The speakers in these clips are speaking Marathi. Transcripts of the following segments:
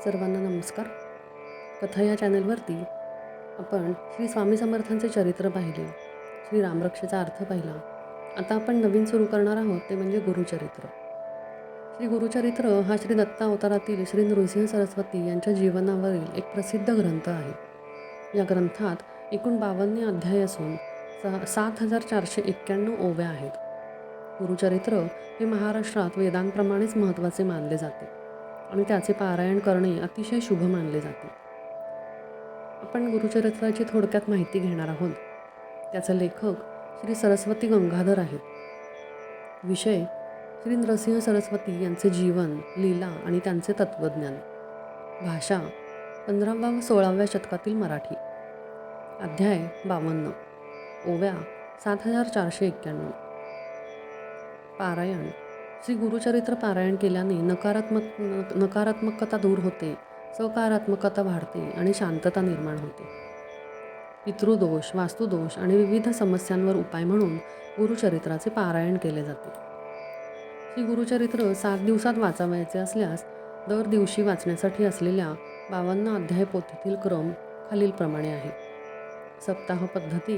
सर्वांना नमस्कार. कथा या चॅनलवरती आपण श्री स्वामी समर्थांचे चरित्र पाहिले, श्री रामरक्षेचा अर्थ पाहिला. आता आपण नवीन सुरू करणार आहोत ते म्हणजे गुरुचरित्र. श्री गुरुचरित्र हा श्री दत्त अवतारातील श्री नृसिंह सरस्वती यांच्या जीवनावरील एक प्रसिद्ध ग्रंथ आहे. या ग्रंथात एकूण 52 अध्याय असून 7491 ओव्या आहेत. गुरुचरित्र हे महाराष्ट्रात वेदांप्रमाणेच महत्त्वाचे मानले जाते आणि त्याचे पारायण करणे अतिशय शुभ मानले जाते. आपण गुरुचरित्राची थोडक्यात माहिती घेणार आहोत. त्याचे लेखक श्री सरस्वती गंगाधर आहेत. विषय श्री नृसिंह सरस्वती यांचे जीवन, लीला आणि त्यांचे तत्त्वज्ञान. भाषा 15व्या व 16व्या शतकातील मराठी. अध्याय 52. ओव्या 7491. पारायण. श्री गुरुचरित्र पारायण केल्याने नकारात्मकता दूर होते, सकारात्मकता वाढते आणि शांतता निर्माण होते. पितृदोष, वास्तुदोष आणि विविध समस्यांवर उपाय म्हणून गुरुचरित्राचे पारायण केले जाते. श्री गुरुचरित्र 7 दिवसात वाचावयाचे असल्यास दर दिवशी वाचण्यासाठी असलेल्या 52 अध्याय पोथीतील क्रम खालीलप्रमाणे आहे. सप्ताह पद्धती.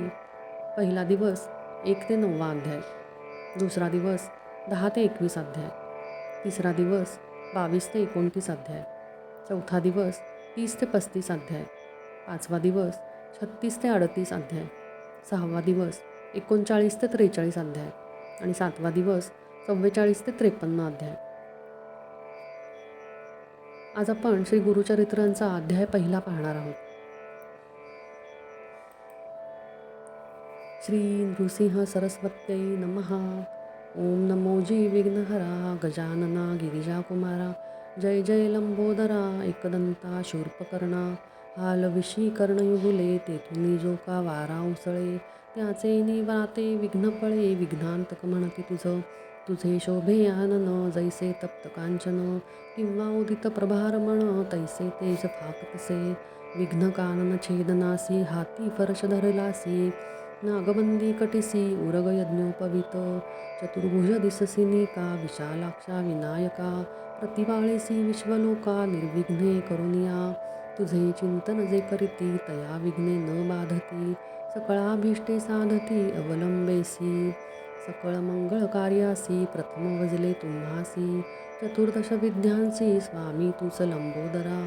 पहिला दिवस 1 ते 9 अध्याय, दुसरा दिवस 10 ते 21 अध्याय, तिसरा दिवस 22 ते 29 अध्याय, चौथा दिवस 30 ते 35 अध्याय, पाचवा दिवस 36 ते 38 अध्याय, सहावा दिवस 39 ते 43 अध्याय आणि सातवा दिवस 44 ते 53 अध्याय. आज आपण श्री गुरुचरित्रांचा अध्याय पहिला पाहणार आहोत. श्री नृसिंह सरस्वत्यै नमः. ओम नमो जी विघ्नहरा गजानना गिरिजाकुमारा. जय जय लंबोदरा एकदंता शूर्पकर्णा. हालविशी कर्णयुगुले तेथुनी जो का वारा उसळे. त्याचे निवाते विघ्नफळे विघ्नांतक म्हणती तुझ. तुझे शोभे आनन जैसे तप्त कांचन. किंवा उदित प्रभारमण तैसे तेज फाकतसे. विघ्न कानन छेदनासी हाती फर्श धरलासी. नागबंदी कटिसी उरग यज्ञोपवित. चतुर्भुज दिससिनी का विशालाक्षा विनायका. प्रतिवाळेसी विश्वलोका निर्विघ्ने करुनिया. तुझे चिंतन जे करीती तया विघ्ने न बाधती. सकळाभीष्टे साधती अवलंबेसी. सकळ मंगळ कार्यासी प्रथम वजले तुम्हासी. चतुर्दश विद्यांसी स्वामी तुस लंबोदरा.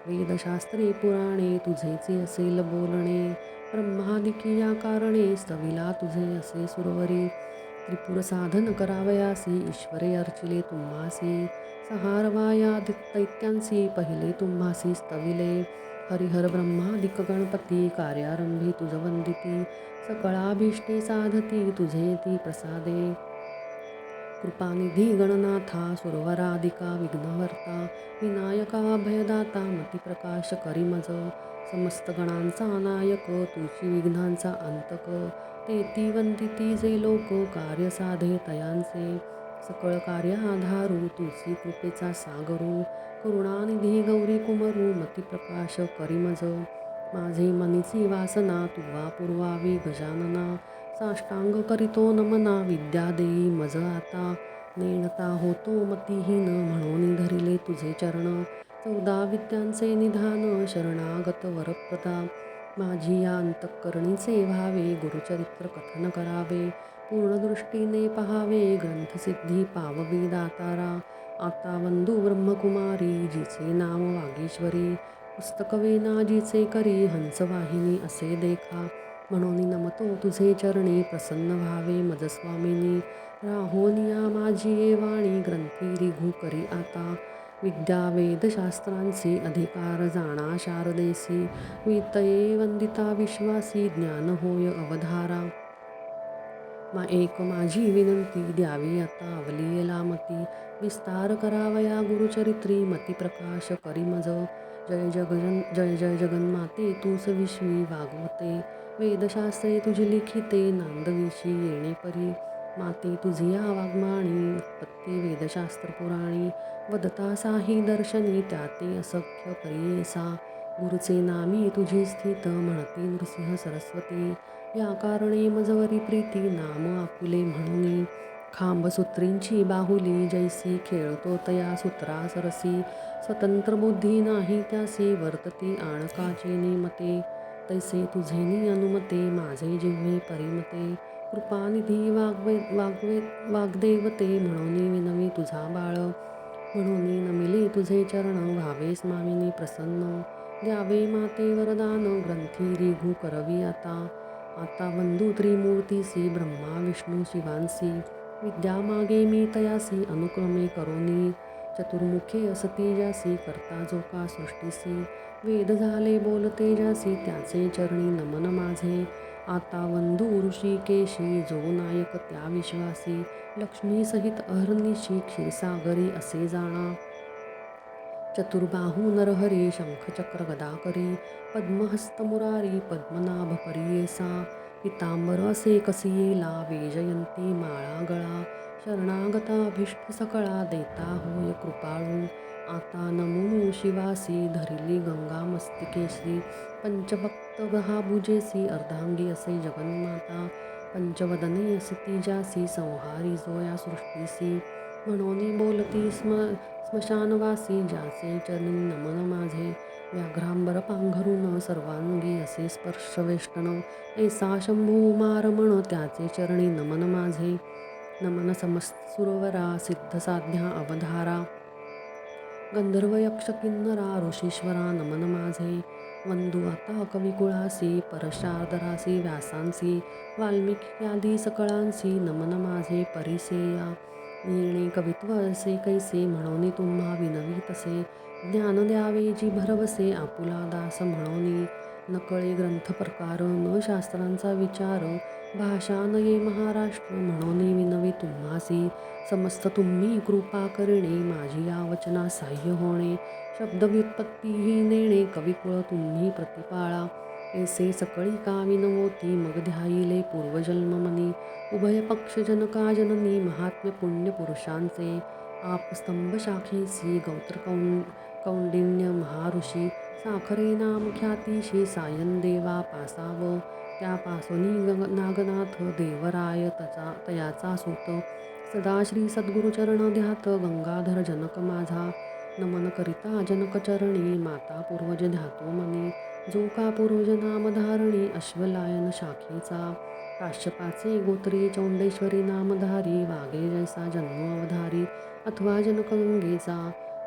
वेदशास्त्रे पुराणे तुझेचे असेल बोलणे. ब्रह्मादिकी या कारणे स्तविला तुझे असे सुरवरी. त्रिपुर साधन करावयासी ईश्वरे अर्चिले तुम्हासी. सहारवाया दैत्यांसी पहिले तुम्हासी स्तविले. हरिहर ब्रह्मादिक गणपती कार्यारंभी तुझ वंदिती. सकळाभीष्टे साधती तुझे ती प्रसादे. कृपानिधी गणनाथा सुरवराधिका विघ्नहर्ता. विनायका भयदाता मतिप्रकाश करीमज. समस्त गणांचा नायक तुझी विघ्नांचा अंतक. तेती वंदिती जे लोक कार्य साधे तयांचे. सकळ कार्य आधारू तुझी कृपेचा सागरू. करुणानिधी गौरी कुमरू मतिप्रकाश करीमज. माझे मनीची वासना तुवा पुरवावी गजानना. साष्टांग करीतो नमना विद्या देई मज आता. नेणता होतो मतिहीन म्हणून धरिले तुझे चरण. 14 विद्यांचे निधान शरणागत वरप्रदा. माझी या अंतःकरणीचे व्हावे गुरुचरित्र कथन करावे. पूर्णदृष्टीने पहावे ग्रंथसिद्धी पाववी दातारा. आता वंदू ब्रह्मकुमारी जिचे नाव वागीश्वरी. पुस्तकवेना जिचे करी हंसवाहिनी असे देखा. म्हणून नमतो तुझे चरणी प्रसन्न व्हावे मजस्वामिनी. राहोनिया माझी ये वाणी ग्रंथी रिघू करी आता. विद्या वेदशास्त्रांची अधिकार जाणा शारदेसी. वितये वंदिता विश्वासी ज्ञान होय अवधारा. एक माझी विनंती द्यावी आता अवलियेला मती. विस्तार करावया गुरुचरित्री मतिप्रकाश करीमज. जय जय जगन्माते तूच विश्वी वागवते. वेदशास्त्रे तुझी लिखिते नांदविशी येणे परी. माते तुझी या वाग्माणी उत्पत्ती वेदशास्त्र पुराणी. वदता साही दर्शनी त्याते असख्य परियेसा. गुरुचे नामी तुझी स्थित म्हणती नृसिंह सरस्वती. या कारणे मजवरी प्रीती नाम आपुले म्हणूनी. खांबसूत्रींची बाहुली जैसी खेळतो तया सूत्रा सरसी स्वतंत्र बुद्धी नाही त्यासी वर्तती आणकाची निमते तैसे तुझेनी अनुमते माझे जिव्हे परिमते कृपानिधी वाग्देवते म्हणून विनवी तुझा बाळ म्हणून नमिले तुझे चरण व्हावे स्वामिनी प्रसन्न द्यावे माते वरदान ग्रंथी रिघू करवी आता बंधू त्रिमूर्तीसी ब्रह्मा विष्णू शिवांसी विद्या मागे मी तयासी अनुक्रमे करोनी चतुर्मुखे असती जासी करता जो का सृष्टीसी वेद झाले बोलते जासी त्याचे चरणी नमन माझे आता वंदू ऋषिकेशी जो नायक त्या विश्वासी लक्ष्मी सहित अहर्निशी क्षीरसागरी असे जाणा चतुर्बाहू नरहरी शंखचक्र गदाकरी पद्महस्त मुरारी पद्मनाभ परियेसा पितांबर असे कसियेला वेजयंती माळा गळा शरणागता अभिष्ट सकळा देता होय कृपाळू आता नमो शिवासी धरिली गंगा मस्तिकेशी पंचभक्त भुजेसी अर्धांगी असे जगन्माता पंचवदने असती जासी संहारी जो या सृष्टीसी म्हणून बोलती स्मशानवासी ज्याचे चरणी नमन माझे व्याघ्रांबर पांघरून सर्वांगी असे स्पर्शवेष्टन ऐसा शंभू मारमण त्याचे चरणी नमन माझे नमन समस्त सुरवरा सिद्धसाध्या अवधारा गंधर्व यक्ष किन्नरा ऋषीश्वरा नमन माझे वंदू आता कविकुळासी परशार्दरासी व्यासांसी वाल्मिकी सकळांसी नमन माझे परिसेया येणे कवित्व असे कैसे म्हणून तुम्हा विनवी तसे ज्ञान द्यावे जी भरवसे आपुला दास म्हणून नकळे ग्रंथ प्रकार न शास्त्रांचा विचार भाषा न ये महाराष्ट्र म्हणून विनवी तुम्हासी समस्त तुम्ही कृपा करणे माझी या वचना साह्य होणे शब्द व्युत्पत्तीही नेणे कविकुळ तुम्ही प्रतिपाळा ऐसे सकळी का विनवोती मग ध्यायिले पूर्वजन्म मनी उभय पक्ष जनका जननी महात्म्य पुण्य पुरुषांचे आपस्तंभ शाखेसी गौत्र कौंडिन्य महाऋषी साखरे नाम ख्यातीशी सायन देवा पासाव त्यापासुनी नागनाथ देवराय तयाचा सूत सदा श्री सद्गुरुचरण ध्यात गंगाधर जनक माझा नमन करिता जनकचरणी माता पूर्वज ध्यातो मनी जो का पूर्वज नामधारणी अश्वलायन शाखेचा काश्यपाचे गोत्री चौंडेश्वरी नामधारी वागे जैसा जन्म अवधारी अथवा जनकगंगेचा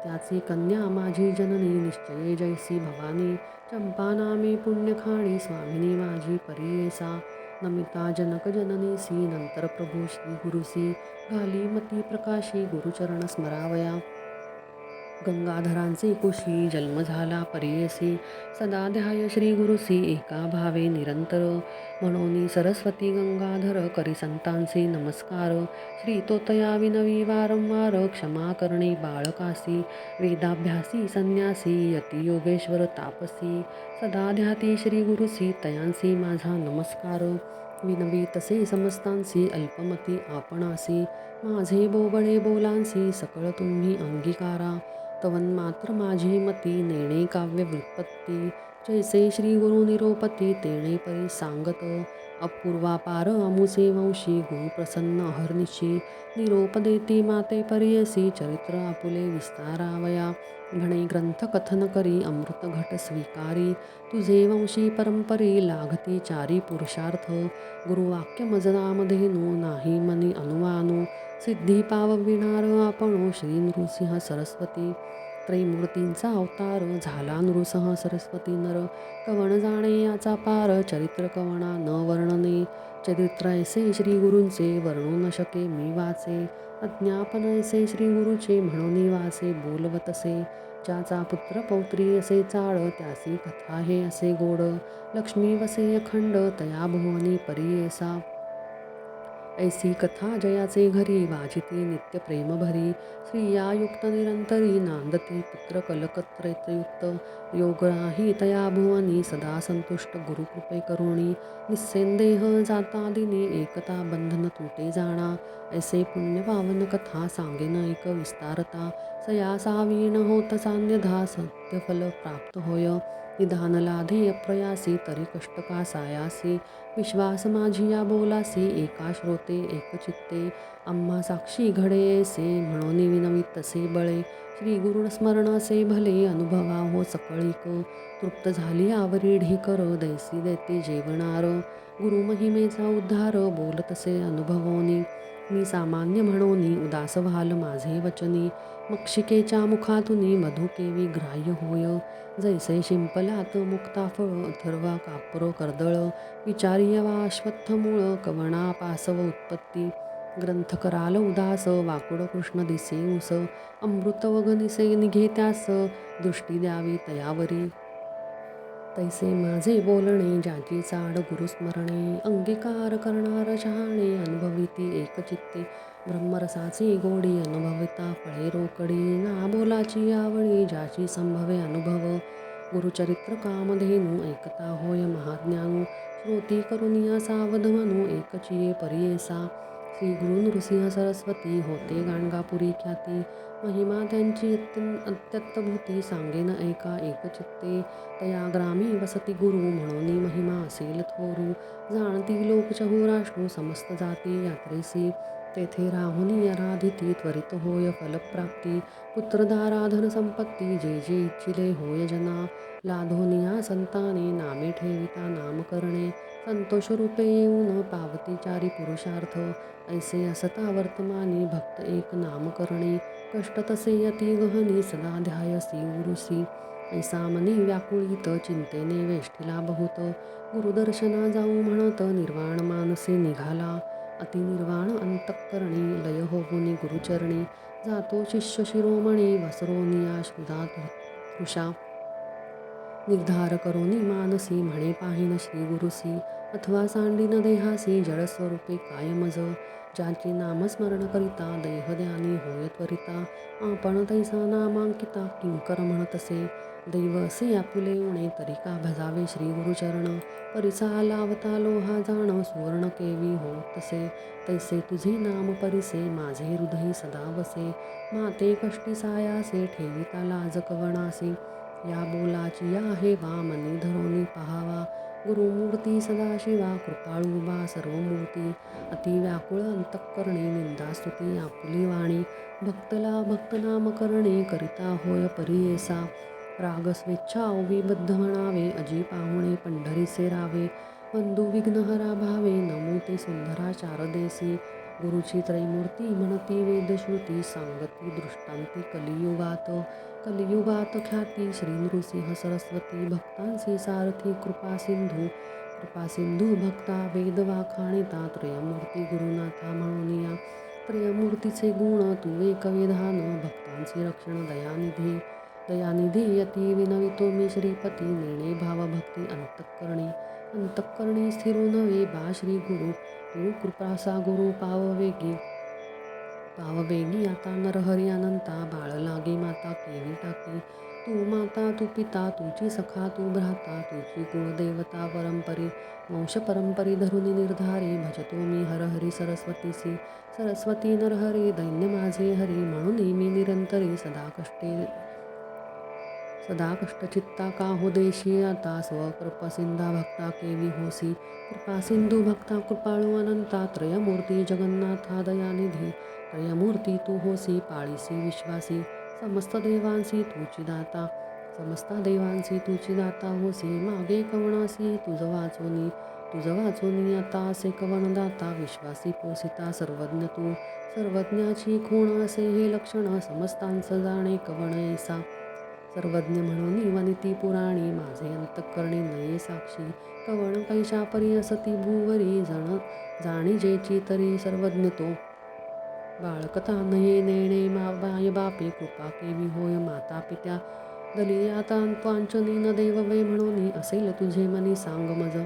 त्याची कन्या माझी जननी निश्चये जैसी भवानी चंपा नामे पुण्यखाणी स्वामिनी माझी परियेसा नमिता जनक जननीसी नंतर प्रभू श्री गुरुसी घाली मती प्रकाशी गुरुचरण स्मरावया गंगाधरांचे कुशी जन्म झाला परियसी सदा ध्याय श्री गुरुसी एका भावे निरंतर म्हणून सरस्वती गंगाधर करी संतांचे नमस्कार श्री तोतया विनवी वारंवार क्षमा करणे बाळकासी वेदाभ्यासी संन्यासी यती योगेश्वर तापसी सदा ध्याती श्री गुरुसी तयांसी माझा नमस्कार विनवी तसे समस्तांसी अल्पमती आपणासी माझे बोबळे बोलांसी सकळ तुम्ही अंगीकारा तवन मात्र माझी मती नेणे काव्य व्युत्पत्ती जैसे श्री गुरु निरोपती तेणे परी सांगत अपूर्वापार अमुसे वंशी गुरु प्रसन्न अहर्निशी निरोप देती माते परियसी चरित्र आपुले विस्तारावया घणे ग्रंथ कथन करी अमृत घट स्वीकारी तुझे वंशी परंपरी लागती चारी पुरुषार्थ गुरुवाक्य मजनामधेनु नाही मनी अनुमानु सिद्धी पावविणार आपण श्री नृसिंह सरस्वती त्रैमूर्तींचा अवतार झाला नृसिंह सरस्वती नर कवण जाणे याचा पार चरित्र कवणा न वर्णने चरित्र ऐसे श्री गुरूंचे वर्णू न शके मी वाचे अज्ञापन ऐसे श्री गुरुचे म्हणून वाचे बोलवतसे ज्याचा पुत्र पौत्री असे चाळ त्यासी कथा हे असे गोड लक्ष्मी वसे अखंड तया भुवनी परियेसा ऐसी कथा जयाचे घरी वाजिती नित्य प्रेम भरी स्त्रिया युक्त निरंतरी नांदती पुत्र कलकत्रयुक्त योगराही तया भुवनी सदा संतुष्ट गुरुकृपे करुणी निस्सेंदेह जाता दिनी एकता बंधन तुटे जाणा ऐसे पुण्य पावन कथा सांगेन एक विस्तारता. सया सावीण होत सान्यधा सत्यफल प्राप्त होय. निधान लाधे अप्रयासी तरी कष्ट का सायासी. विश्वास माझी या बोलासी एका श्रोते एकचित्ते. आम्हा साक्षी घडे ऐसे म्हणून विनवित तसे बळे. श्री गुरु स्मरणासे भले अनुभवा हो सकळीक. तृप्त झाली आवरी ढीकर दैसी देते जेवणार. गुरु महिमेचा उद्धार बोलतसे अनुभवोनी. मी सामान्य म्हणोनी उदास व्हाल माझे वचनी. मक्षिकेच्या मुखातुनी मधुकेवी ग्राह्य होय. जैसे शिंपलात मुक्ताफळ अथर्वा कापर कर्दळ. विचारिय वा अश्वत्थ मूळ कवणा पासव उत्पत्ती. ग्रंथ कराल उदास वाकुड कृष्ण दिसे उस. अमृत वगनिसे निघे त्यास दृष्टी द्यावी तयावरी. तैसे माझे बोलणे ज्याची चाड गुरुस्मरणे. अंगीकार करणार शहाणे अनुभविती एकचित्ते. ब्रह्मरसाची गोडी अनुभविता फळे रोकडी. ना बोलाची आवडी ज्याची संभवे अनुभव. गुरुचरित्र कामधेनू ऐकता होय महाज्ञानू. श्रोती करुनिया सावध म्हणू एकचिये परियेसा. श्री गुरु नृसिंह सरस्वती होते गाणगापुरी ख्याती. महिमा त्यांची अत्यंतभूती सांगेन ऐका एकचित्ते. तया ग्रामी वसती गुरु म्हणून महिमा असेल थोरू. जाणती लोक चहुराष्ट्रू समस्त जाती यात्रेसी. तेथे राहुनी आराधिती त्वरित होय फलप्राप्ती. पुत्रधारा धनसंपत्ती जे जे इच्छिले होय जना. लाधोनिया संताने नामे ठेविता नामकरणे. संतोष रूपे येऊन पावती चारी पुरुषार्थ. ऐसे असता वर्तमानी भक्त एक नामकरणे. कष्ट तसे अति गहनी सदा ध्यायसी गुरुसी. ऐसा मनी व्याकुळीत चिंतेने वेष्टिला बहुत. गुरुदर्शना जाऊ म्हणत निर्वाण मानसे निघाला. अतिनिर्वाण अंतःकरणी लय होऊनी गुरुचरणी. जातो शिष्य शिरोमणी वसरोनिया शुधा तृषा. निर्धार करोनी मानसी म्हणे पाहिन श्री गुरुसी. अथवा सांडीन देहासी जडस्वरूपे कायमज. ज्याचे नामस्मरण करिता देहद्यानी होय त्वरिता. आपण तैसा नामांकिता किंकर म्हणतसे. दैव असे आपुले उणे तरी का भजावे श्री गुरुचरण. परिसा लावता लोहा जाण सुवर्ण केवी हो तसे. तैसे तुझे नाम परिसे माझे हृदय सदा वसे. माते कष्टी सायासे ठेविता लाज कवणासी. या बोलाची आहे वा मनी धरोनी पहावा. गुरुमूर्ती सदाशिवा कृपाळू बा सर्वमूर्ती. अति व्याकुळ अंतःकरणी निंदास्तुती आपुली वाणी. भक्तला भक्तनाम करणे करिता होय परियेसा. राग स्वेच्छा अविबद्ध म्हणावे अजी पाहुणे पंढरीसे रावे. बंधू विघ्नहरा भावे नमो ते सुंदरा चारदेसी. गुरुची त्रैमूर्ती म्हणती वेदश्रुती सांगती दृष्टांती कलियुगात. कलियुगात ख्याती श्री नृसिंह सरस्वती. भक्तांसी सारथी कृपा सिंधू भक्ता वेद वाखाणिता. त्रयमूर्ती गुरुनाथा म्हणूनिया. त्रयमूर्तीचे गुण तू एक विधान. भक्तांची रक्षण दयानिधी. दयानिधी अति विनवितो मी श्रीपती. निर्णय भाव भक्ती अंतःकरणी. अंतःकरणी स्थिरो नव्हे बा श्री गुरु. तू कृपासा गुरु पाववेगी आता नरहरी अनंता. बाळ लागे माता केवी टाकी. तू माता तू पिता तुझी सखा तू भ्राता. तुझी कुळदेवता परंपरी वंश परंपरी धरुनी निर्धारी. भजतो मी हरहरी सरस्वतीसी. सरस्वती नरहरी दैन्य माझे हरी. म्हणून मी निरंतरी सदा कष्टचित्ता का हो देशी आता. स्वकृपासिंधा भक्ता केवी होसी. कृपासिंधू भक्ता कृपाळू अनंता. त्रयमूर्ती जगन्नाथा दयानिधी. त्रयमूर्ती तू होसी पाळीसी विश्वासी. समस्त देवांसी तुची दाता. समस्त देवांसी तुची दाता होसी. मागे कवणासी तुझ वाचोनी आता असे कवन दाता. विश्वासी पोसिता सर्वज्ञ तू. सर्वज्ञाची खूण असे हे लक्षण. समस्तांच जाणे कवण ऐसा. सर्वज्ञ म्हणून वनिती पुराणी. माझे अंतःकरणी नये साक्षी. कवण कैशा परी असती भूवरी. जाणी जेची तरी सर्वज्ञ तो. बाळकता नये नेणे माय बापे. कृपा केवी होय माता पित्या. दलिया वांचनी न देव वे म्हणून. असेल तुझे मनी सांग मज.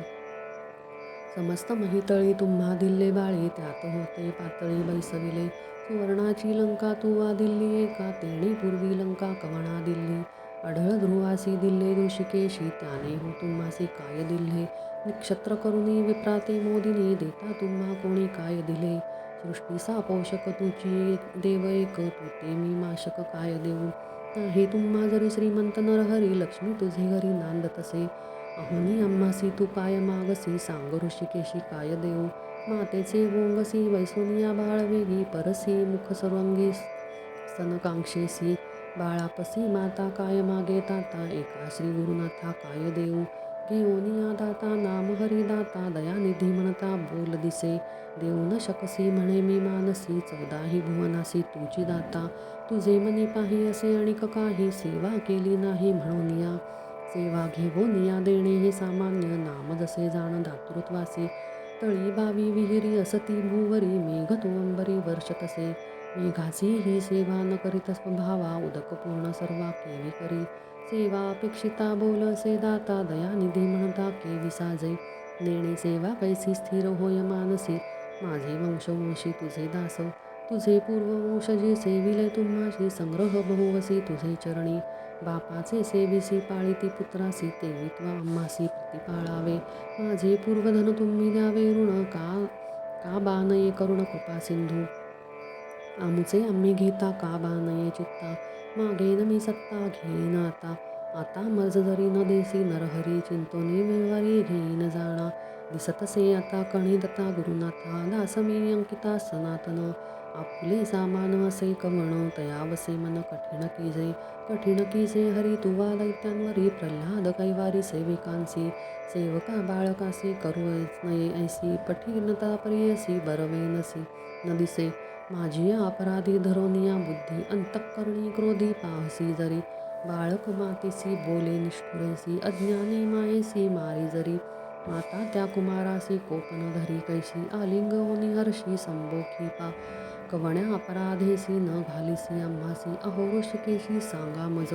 समस्त महितळी तुम्हा दिल्ले बाळी. त्यात होते पातळी बैसविले. सुवर्णाची लंका तू दिल्ली एका. तेणे पूर्वी लंका कवणा दिल्ली. आढळ ध्रुवासी दिल्ले ऋषिकेशी. त्याने हो तुम्हासी काय दिल्हे. निक्षत्र करुणी विप्राते मोदिनी. देता तुम्हा कोणी काय दिले. सृष्टीसा पोषक तुझी देव एक तू ते मी माशक काय देऊ. नाही तुम्हा जरी श्रीमंत नरहरी लक्ष्मी तुझे घरी नांदतसे. अहोनी आम्हासी तू काय मागसी सांग ऋषिकेशी काय देऊ. मातेचे गोंगसी वैसोनिया बाळ वेगी परसी मुख सर्वांगी स्तनकांक्षेसी. बाळापसी माता काय मागे ताता एका श्री गुरुनाथा काय देऊ. घेऊनिया दाता नाम हरिदाता दयानिधी म्हणता बोल दिसे. देऊ न शकसी म्हणे मी मानसी 14ही भुवनासी तुझी दाता. तुझे मनी पाही असे अणिक काही सेवा केली नाही म्हणूनिया. सेवा घेवोनिया देणे हे सामान्य नाम जसे जाण दातृत्वासी. तळी बावी विहिरी असती भूवरी मेघ तो अंबरी वर्षतसे. मेघाची ही सेवा न करीत स्वभावा उदक पूर्ण सर्वा केवी करी. सेवा अपेक्षिता बोल असे दाता दयानिधी म्हणता केवी साजे. देणे सेवा कैसी स्थिर होय मानसी माझे वंशवंशी तुझे दास. तुझे पूर्ववंशजी सेविले तुम्हाशी संग्रह बहुवसी तुझे चरणी. बापाचे सेविसी पाळिती पुत्रासी तेवित्वा आम्हासी प्रतिपाळावे. माझे पूर्वधन तुम्ही द्यावे ऋण का बानये करुण कृपा सिंधू. आमुचे आम्ही घेता का बानये चित्ता. मागेन मी सत्ता घेईन आता. आता मज जरी न देसी नरहरी चिंतोनी व्यवहारी घेईन जाणा. दिसतसे आता कणिदता गुरुनाथा दास मी अंकिता सनातन. आपुले सामान असे कवण तयावसे मन कठीण कीजे हरी तुवा दैत्यांवरी प्रल्हाद कैवारी सेविकांसी. सेवका बाळकासी करू नये ऐसी पठीनता प्रियसी बरवेनसी न दिसे. माझी अपराधी धरोनिया बुद्धी अंतःकरणी क्रोधी पाहसी जरी. बाळक मातेसी बोले निष्ठुरेसी अज्ञानी मायेसी मारी जरी. माता त्या कुमारासी कोपन धरी कैशी आलिंग होनी हर्षी संबोखी पा. कवण्या अपराधेसी न घालिसी आम्हासी अहो ऋषिकेशी सांगा मज.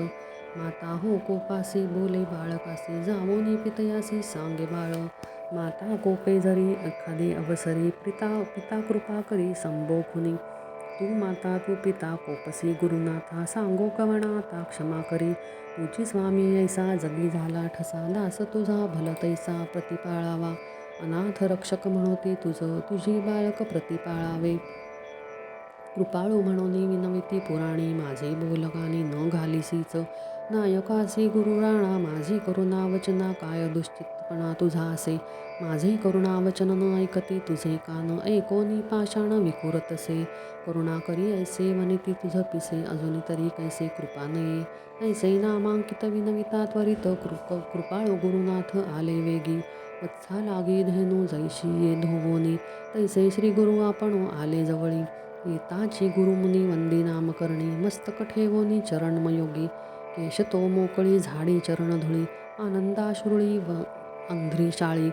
माता हो कोपासी बोले बाळकासी जावोनी पितयासी सांगे बाळ. माता कोपे जरी एखादे अवसरी पिता कृपा करी संबोखुनी. तू माता तू पिता कोपसी गुरुनाथा सांगो कवणा आता क्षमा करी. तुझी स्वामी ऐसा जगी झाला ठसा दास तुझा भल तैसा प्रतिपाळावा. अनाथ रक्षक म्हणोती तुझी बाळक प्रतिपाळावे. कृपाळू म्हणून विनविती पुराणी माझे बोलगानी न घालिसीच. नायकासी गुरु राणा माझी करुणा वचना काय दुश्चित्तपणा तुझा असे. माझे करुणा वचन न ऐकती तुझे कान ऐकोनी पाषाण विकुरतसे. करुणा करी ऐसे वनिती तुझ पिसे अजून तरी कैसे कृपा नये. ऐसे नामांकित विनविता त्वरित कृपाळू गुरुनाथ आले वेगी. वत्सा लागी धेनू जैशी ये धोवोनी तैसे श्री गुरु आपण आले जवळी. येताची गुरुमुनी वंदी नामकरणी मस्तक ठेवोनी चरणमयोगी. केश तो मोकळी झाडी चरणधुळी आनंदाश्रुळी व अंध्री शाळी.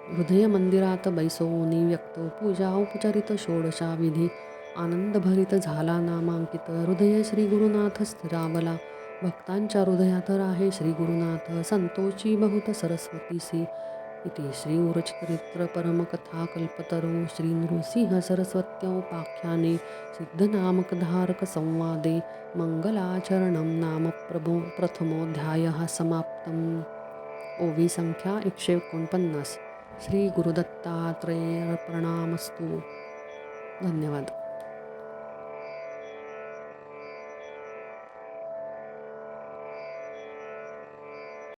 हृदय मंदिरात बैसवोनी व्यक्त पूजा उपचरित षोडशा विधी. आनंदभरित झाला नामांकित हृदय श्री गुरुनाथ स्थिरावला. भक्तांच्या हृदयात राहे श्री गुरुनाथ संतोची बहुत सरस्वतीसी. इति श्री उरचरित्र परमकथा कल्पतरो श्री नृसिंह सरस्वत्योपाख्याने सिद्धनामकधारक संवादे मंगलाचरणं नाम प्रथमोऽध्यायः समाप्तम्. ओवी संख्या 149. श्री गुरुदत्तात्रेय प्रणामस्तु. धन्यवाद.